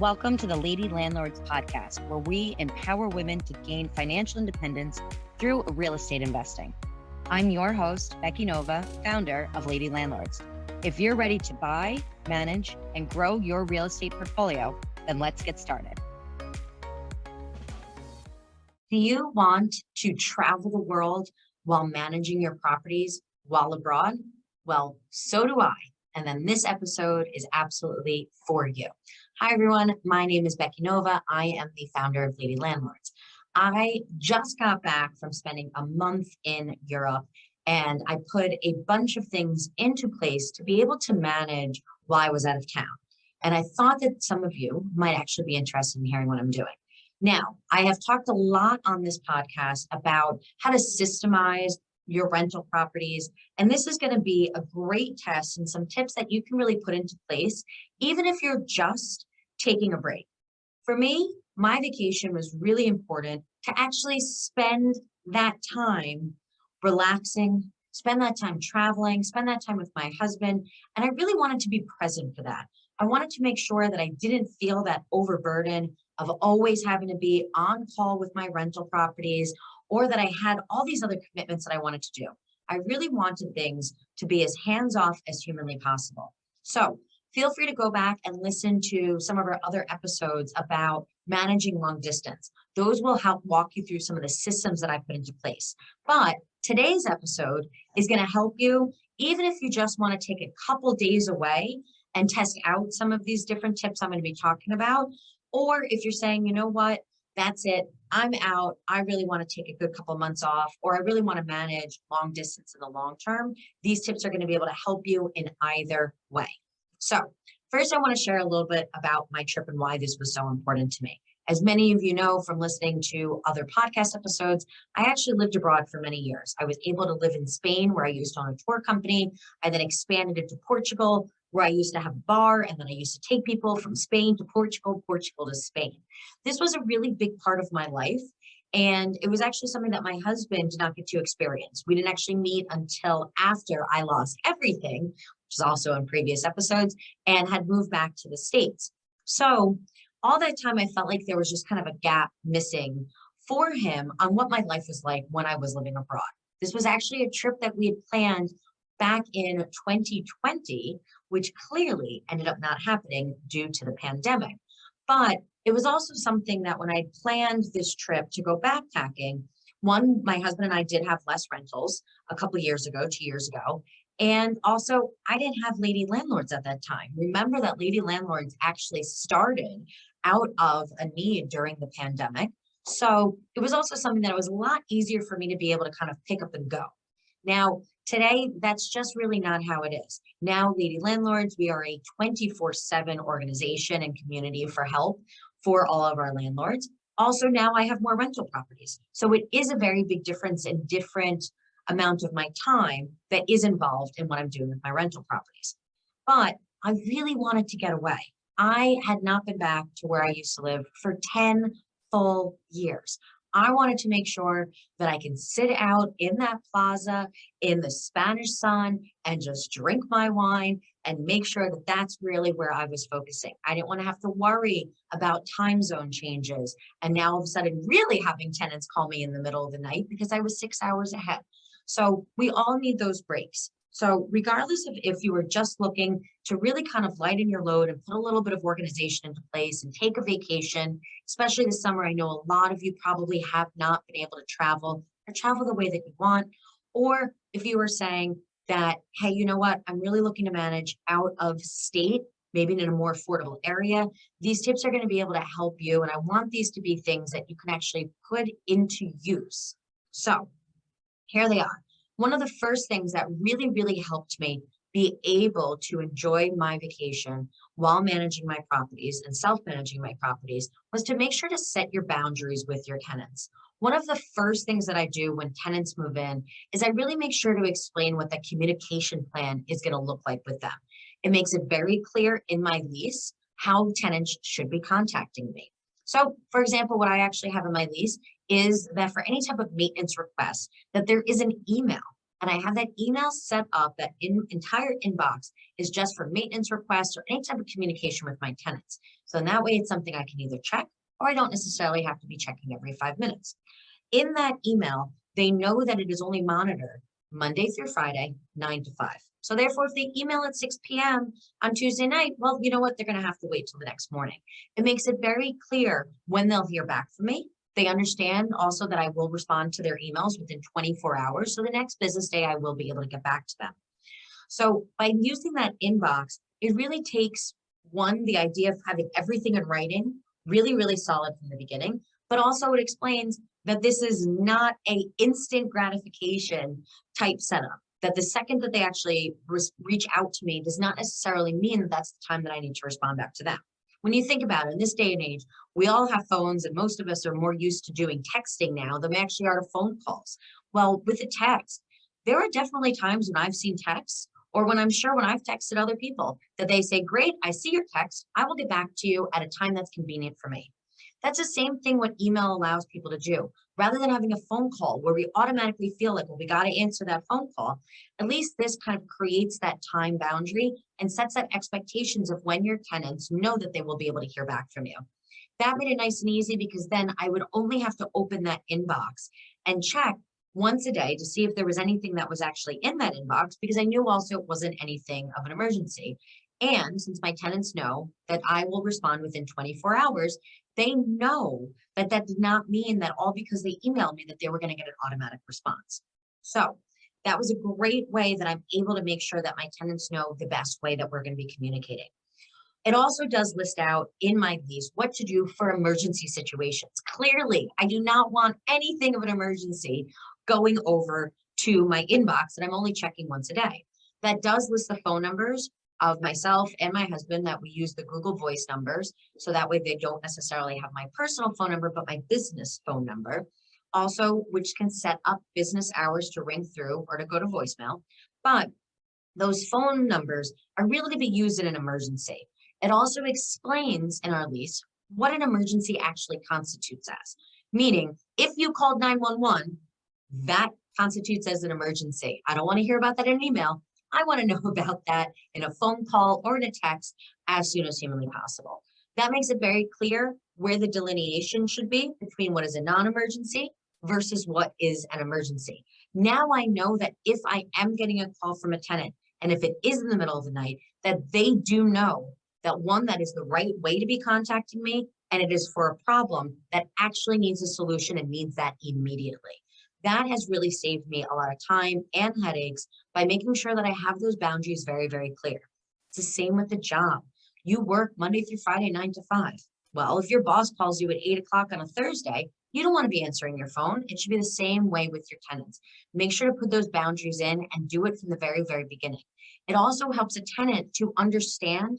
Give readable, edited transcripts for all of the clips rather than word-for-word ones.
Welcome to the Lady Landlords podcast, where we empower women to gain financial independence through real estate investing. I'm your host, Becky Nova, founder of Lady Landlords. If you're ready to buy, manage, and grow your real estate portfolio, then let's get started. Do you want to travel the world while managing your properties while abroad? Well, so do I. And then this episode is absolutely for you. Hi, everyone. My name is Becky Nova. I am the founder of Lady Landlords. I just got back from spending a month in Europe, and I put a bunch of things into place to be able to manage while I was out of town. And I thought that some of you might actually be interested in hearing what I'm doing. Now, I have talked a lot on this podcast about how to systemize your rental properties. And this is going to be a great test and some tips that you can really put into place, even if you're just taking a break. For me, my vacation was really important to actually spend that time relaxing, spend that time traveling, spend that time with my husband. And I really wanted to be present for that. I wanted to make sure that I didn't feel that overburden of always having to be on call with my rental properties, or that I had all these other commitments that I wanted to do. I really wanted things to be as hands-off as humanly possible. So feel free to go back and listen to some of our other episodes about managing long distance. Those will help walk you through some of the systems that I put into place. But today's episode is going to help you, even if you just want to take a couple days away and test out some of these different tips I'm going to be talking about. Or if you're saying, you know what, that's it, I'm out, I really want to take a good couple months off, or I really want to manage long distance in the long term, these tips are going to be able to help you in either way. So first, I want to share a little bit about my trip and why this was so important to me. As many of you know from listening to other podcast episodes, I actually lived abroad for many years. I was able to live in Spain, where I used to own a tour company. I then expanded into Portugal, where I used to have a bar, and then I used to take people from Spain to Portugal, Portugal to Spain. This was a really big part of my life, and it was actually something that my husband did not get to experience. We didn't actually meet until after I lost everything, which is also in previous episodes, and had moved back to the States. So all that time, I felt like there was just kind of a gap missing for him on what my life was like when I was living abroad. This was actually a trip that we had planned back in 2020, which clearly ended up not happening due to the pandemic. But it was also something that when I planned this trip to go backpacking, one, my husband and I did have less rentals a couple of years ago, 2 years ago. And also, I didn't have Lady Landlords at that time. Remember that Lady Landlords actually started out of a need during the pandemic. So it was also something that it was a lot easier for me to be able to kind of pick up and go. Now, today, that's just really not how it is. Now, Lady Landlords, we are a 24/7 organization and community for help for all of our landlords. Also, now I have more rental properties. So it is a very big difference in different amount of my time that is involved in what I'm doing with my rental properties. But I really wanted to get away. I had not been back to where I used to live for 10 full years. I wanted to make sure that I can sit out in that plaza in the Spanish sun and just drink my wine and make sure that that's really where I was focusing. I didn't want to have to worry about time zone changes. And now all of a sudden really having tenants call me in the middle of the night because I was 6 hours ahead. So we all need those breaks. So regardless of if you were just looking to really kind of lighten your load and put a little bit of organization into place and take a vacation, especially this summer, I know a lot of you probably have not been able to travel or travel the way that you want. Or if you were saying that, hey, you know what, I'm really looking to manage out of state, maybe in a more affordable area, these tips are going to be able to help you. And I want these to be things that you can actually put into use. So here they are. One of the first things that really, really helped me be able to enjoy my vacation while managing my properties and self-managing my properties was to make sure to set your boundaries with your tenants. One of the first things that I do when tenants move in is I really make sure to explain what the communication plan is going to look like with them. It makes it very clear in my lease how tenants should be contacting me. So, for example, what I actually have in my lease is that for any type of maintenance request, that there is an email And I have that email set up, that entire inbox is just for maintenance requests or any type of communication with my tenants. So in that way, it's something I can either check or I don't necessarily have to be checking every 5 minutes. In that email, they know that it is only monitored Monday through Friday, 9 to 5. So therefore, if they email at 6 p.m. on Tuesday night, well, you know what? They're going to have to wait till the next morning. It makes it very clear when they'll hear back from me. They understand also that I will respond to their emails within 24 hours. So the next business day, I will be able to get back to them. So by using that inbox, it really takes, one, the idea of having everything in writing, really, really solid from the beginning, but also it explains that this is not a instant gratification type setup, that the second that they actually reach out to me does not necessarily mean that that's the time that I need to respond back to them. When you think about it, in this day and age, we all have phones and most of us are more used to doing texting now than we actually are to phone calls. Well, with a text, there are definitely times when I've seen texts or when I've texted other people that they say, great, I see your text. I will get back to you at a time that's convenient for me. That's the same thing what email allows people to do. Rather than having a phone call where we automatically feel like, well, we got to answer that phone call, at least this kind of creates that time boundary and sets that expectations of when your tenants know that they will be able to hear back from you. That made it nice and easy because then I would only have to open that inbox and check once a day to see if there was anything that was actually in that inbox, because I knew also it wasn't anything of an emergency. And since my tenants know that I will respond within 24 hours, they know that that did not mean that all because they emailed me that they were going to get an automatic response. So that was a great way that I'm able to make sure that my tenants know the best way that we're going to be communicating. It also does list out in my lease what to do for emergency situations. Clearly, I do not want anything of an emergency going over to my inbox that I'm only checking once a day. That does list the phone numbers of myself and my husband, that we use the Google Voice numbers. So that way they don't necessarily have my personal phone number, but my business phone number. Also, which can set up business hours to ring through or to go to voicemail. But those phone numbers are really to be used in an emergency. It also explains in our lease what an emergency actually constitutes as. Meaning, if you called 911, that constitutes as an emergency. I don't want to hear about that in an email. I want to know about that in a phone call or in a text as soon as humanly possible. That makes it very clear where the delineation should be between what is a non-emergency versus what is an emergency. Now I know that if I am getting a call from a tenant, and if it is in the middle of the night, that they do know that, one, that is the right way to be contacting me, and it is for a problem that actually needs a solution and needs that immediately. That has really saved me a lot of time and headaches by making sure that I have those boundaries very, very clear. It's the same with the job. You work Monday through Friday, 9 to 5. Well, if your boss calls you at 8 o'clock on a Thursday, you don't want to be answering your phone. It should be the same way with your tenants. Make sure to put those boundaries in and do it from the very, very beginning. It also helps a tenant to understand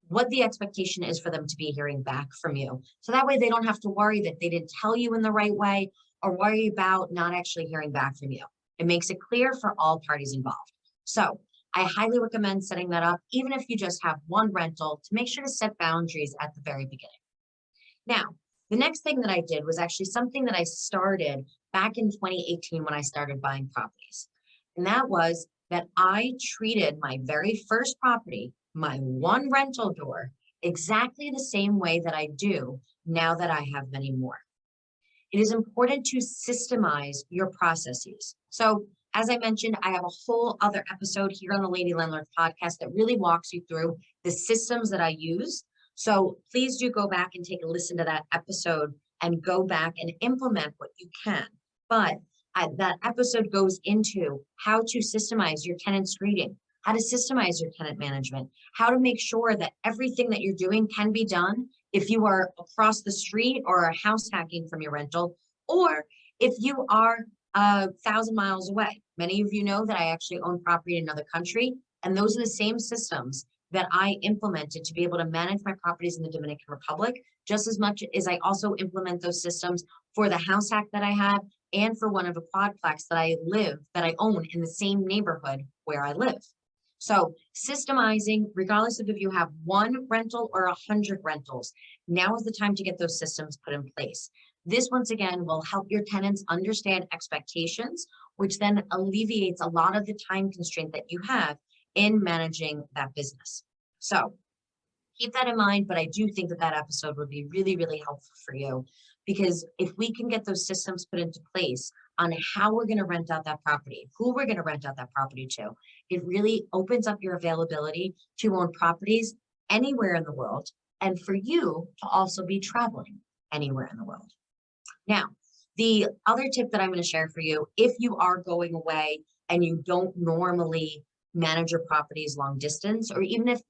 what the expectation is for them to be hearing back from you. So that way they don't have to worry that they didn't tell you in the right way or worry about not actually hearing back from you. It makes it clear for all parties involved. So I highly recommend setting that up, even if you just have one rental, to make sure to set boundaries at the very beginning. Now, the next thing that I did was actually something that I started back in 2018 when I started buying properties. And that was that I treated my very first property, my one rental door, exactly the same way that I do now that I have many more. It is important to systemize your processes. So as I mentioned, I have a whole other episode here on the Lady Landlord podcast that really walks you through the systems that I use. So please do go back and take a listen to that episode and go back and implement what you can. But that episode goes into how to systemize your tenant screening, how to systemize your tenant management, how to make sure that everything that you're doing can be done if you are across the street or are house hacking from your rental, or if you are 1,000 miles away. Many of you know that I actually own property in another country, and those are the same systems that I implemented to be able to manage my properties in the Dominican Republic, just as much as I also implement those systems for the house hack that I had and for one of the quadplex that I own in the same neighborhood where I live. So systemizing, regardless of if you have one rental or 100 rentals, now is the time to get those systems put in place. This, once again, will help your tenants understand expectations, which then alleviates a lot of the time constraint that you have in managing that business. So keep that in mind, but I do think that that episode would be really, really helpful for you, because if we can get those systems put into place on how we're going to rent out that property, who we're going to rent out that property to, it really opens up your availability to own properties anywhere in the world, and for you to also be traveling anywhere in the world. Now, the other tip that I'm going to share for you, if you are going away and you don't normally manage your properties long distance, or even if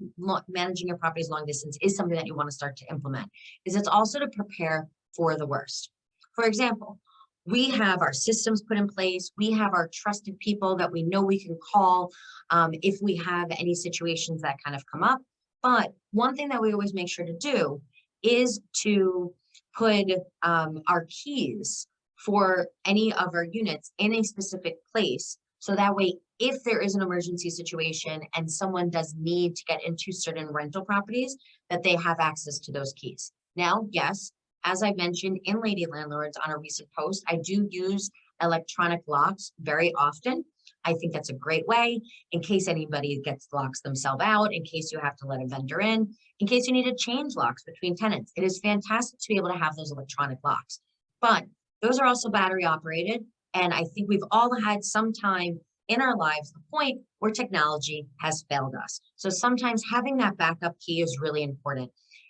managing your properties long distance is something that you want to start to implement, is it's also to prepare for the worst. For example, we have our systems put in place. We have our trusted people that we know we can call if we have any situations that kind of come up. But one thing that we always make sure to do is to put our keys for any of our units in a specific place. So that way, if there is an emergency situation and someone does need to get into certain rental properties, that they have access to those keys. Now, yes, as I mentioned in Lady Landlords on a recent post, I do use electronic locks very often. I think that's a great way in case anybody gets locks themselves out, in case you have to let a vendor in case you need to change locks between tenants. It is fantastic to be able to have those electronic locks, but those are also battery operated. And I think we've all had some time in our lives, the point where technology has failed us. So sometimes having that backup key is really important.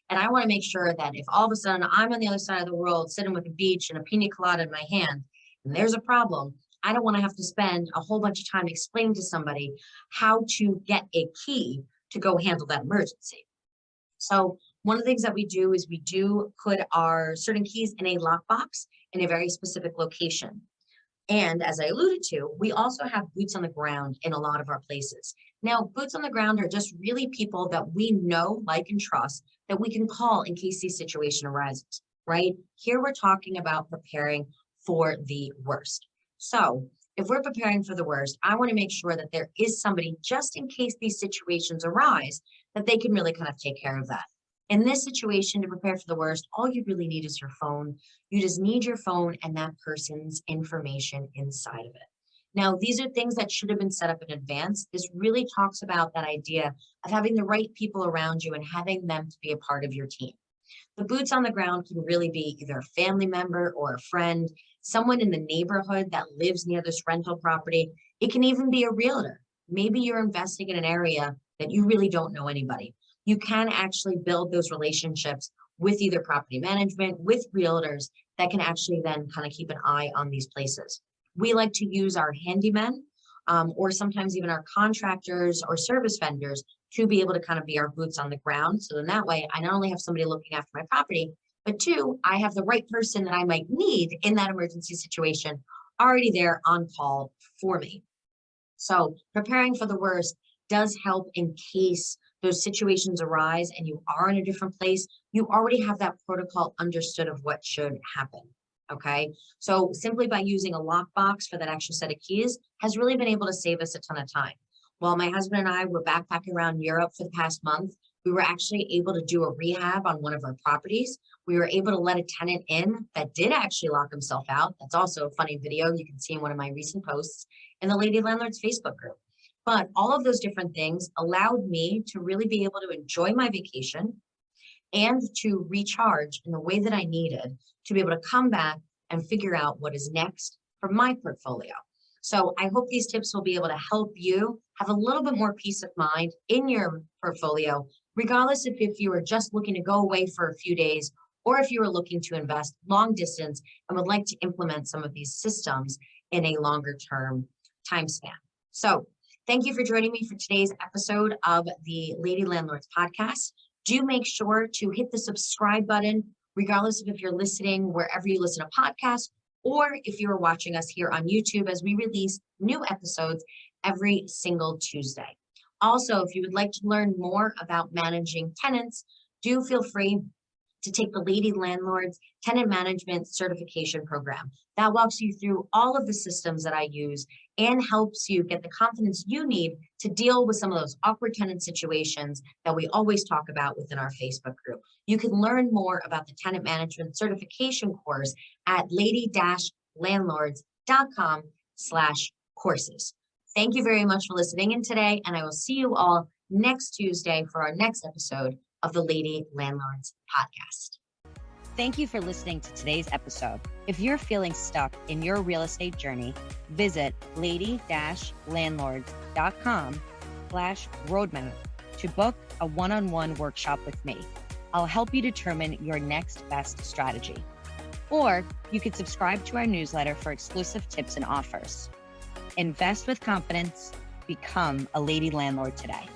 And I want to make sure that if all of a sudden I'm on the other side of the world, sitting with a beach and a pina colada in my hand, and there's a problem, I don't want to have to spend a whole bunch of time explaining to somebody how to get a key to go handle that emergency. So one of the things that we do is we do put our certain keys in a lockbox in a very specific location. And as I alluded to, we also have boots on the ground in a lot of our places. Now, boots on the ground are just really people that we know, like, and trust that we can call in case the situation arises, right? Here we're talking about preparing for the worst. So if we're preparing for the worst, I want to make sure that there is somebody just in case these situations arise, that they can really kind of take care of that. In this situation, to prepare for the worst, all you really need is your phone. You just need your phone and that person's information inside of it. Now, these are things that should have been set up in advance. This really talks about that idea of having the right people around you and having them to be a part of your team. The boots on the ground can really be either a family member or a friend, someone in the neighborhood that lives near this rental property. It can even be a realtor. Maybe you're investing in an area that you really don't know anybody. You can actually build those relationships with either property management, with realtors that can actually then kind of keep an eye on these places. We like to use our handymen or sometimes even our contractors or service vendors to be able to kind of be our boots on the ground. So then that way, I not only have somebody looking after my property, but two, I have the right person that I might need in that emergency situation already there on call for me. So preparing for the worst does help in case those situations arise and you are in a different place. You already have that protocol understood of what should happen. Okay, so simply by using a lockbox for that extra set of keys has really been able to save us a ton of time. While my husband and I were backpacking around Europe for the past month, we were actually able to do a rehab on one of our properties. We were able to let a tenant in that did actually lock himself out. That's also a funny video you can see in one of my recent posts in the Lady Landlords Facebook group. But all of those different things allowed me to really be able to enjoy my vacation and to recharge in the way that I needed to be able to come back and figure out what is next for my portfolio. So I hope these tips will be able to help you have a little bit more peace of mind in your portfolio, regardless if you are just looking to go away for a few days or if you are looking to invest long distance and would like to implement some of these systems in a longer term time span. So thank you for joining me for today's episode of the Lady Landlords podcast. Do make sure to hit the subscribe button, regardless of if you're listening wherever you listen to podcasts, or if you are watching us here on YouTube, as we release new episodes every single Tuesday. Also, if you would like to learn more about managing tenants, do feel free to take the Lady Landlords Tenant Management Certification Program. That walks you through all of the systems that I use and helps you get the confidence you need to deal with some of those awkward tenant situations that we always talk about within our Facebook group. You can learn more about the Tenant Management Certification course at lady-landlords.com landlords.com/courses. Thank you very much for listening in today, and I will see you all next Tuesday for our next episode of the Lady Landlords podcast. Thank you for listening to today's episode. If you're feeling stuck in your real estate journey, visit lady-landlords.com/roadmap to book a one-on-one workshop with me. I'll help you determine your next best strategy. Or you could subscribe to our newsletter for exclusive tips and offers. Invest with confidence. Become a lady landlord today.